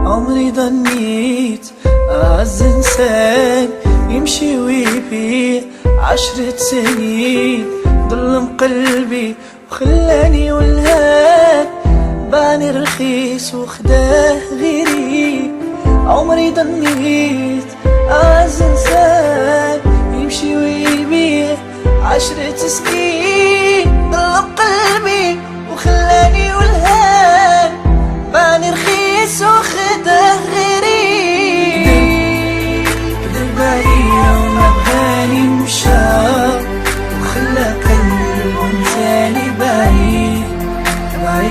عمري ظنيت أعز إنسان يمشي ويبيع 10 سنين، ظلم قلبي وخلاني ولهان، باني رخيص وخداه غيري. عمري ظنيت أعز إنسان يمشي ويبيع 10 سنين، ظلم قلبي وخلاني ولهان، باني رخيص وخداه غيري. كذب عليا وما بغاني مشى، وخلى قلبه تاني بعيد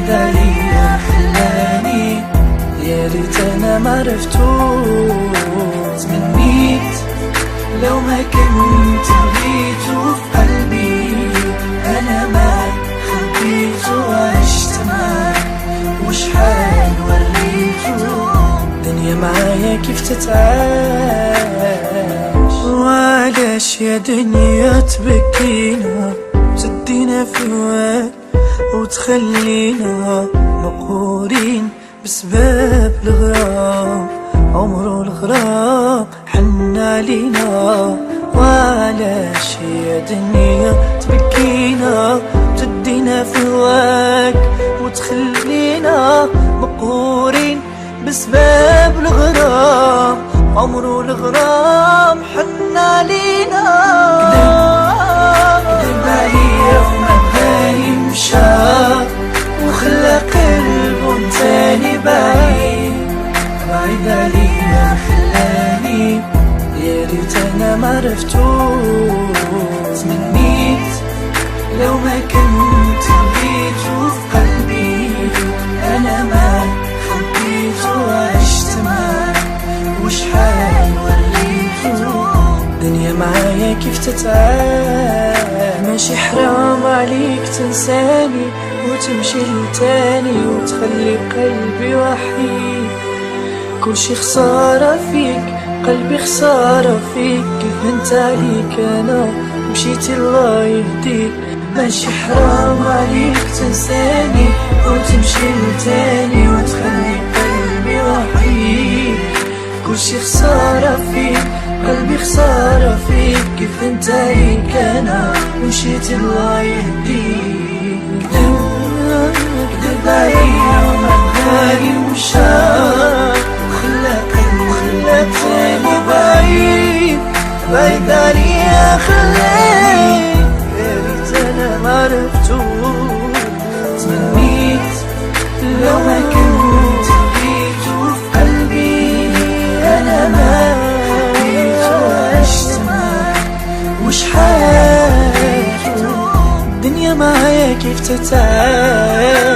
عليا، خلاني يا ريت انا معرفتو. تمنيت لو ما كنت بغيتو في قلبي، انا ما خبيتو وعشت معاك، وشحال وريتو الدنيا معايا كيف تتعاش. وعلاش يا دنيا تبكينا، تدينا في هواك وتخلينا مقهورين بسبب الغرام، عمرو الغرام حن علينا. وعلاش يا دنيا تبكينا، تدينا في هواك وتخلينا مقهورين بسبب الغرام، عمرو الغرام حن علينا. كذب عليا وما بغاني مشى، وخلى قلبه تاني بعيد عليا، خلاني يا ريت انا معرفتو. تمنيت لو ما كنت بغيتو في قلبي، انا ما خبيتو وعشت معاك، وشحال وريتو الدنيا معايا كيف تتعاش. ماشي حرام عليك تنساني وتمشي لتاني، وتخلي قلبي وحيد. كل شي خسارة فيك، قلبي خسارة فيك، كيف انت عليك انا مشيتي الله يهديك. ماشي حرام عليك تنساني وتمشي لتاني، وتخلي قلبي وحيد. كل شي خسارة فيك، قلبي خسارة فيك، كيف انت عليك انا مشيتي الله يهديك. كذب عليا وما بغاني مشى، وخلى تاني بعيد عليا، خلاني يا ريت انا معرفتو. تمنيت لو ما كنت بغيتو في قلبي، انا ما خبيتو وعشت معاك، وشحال الدنيا معايا كيف تتعاش.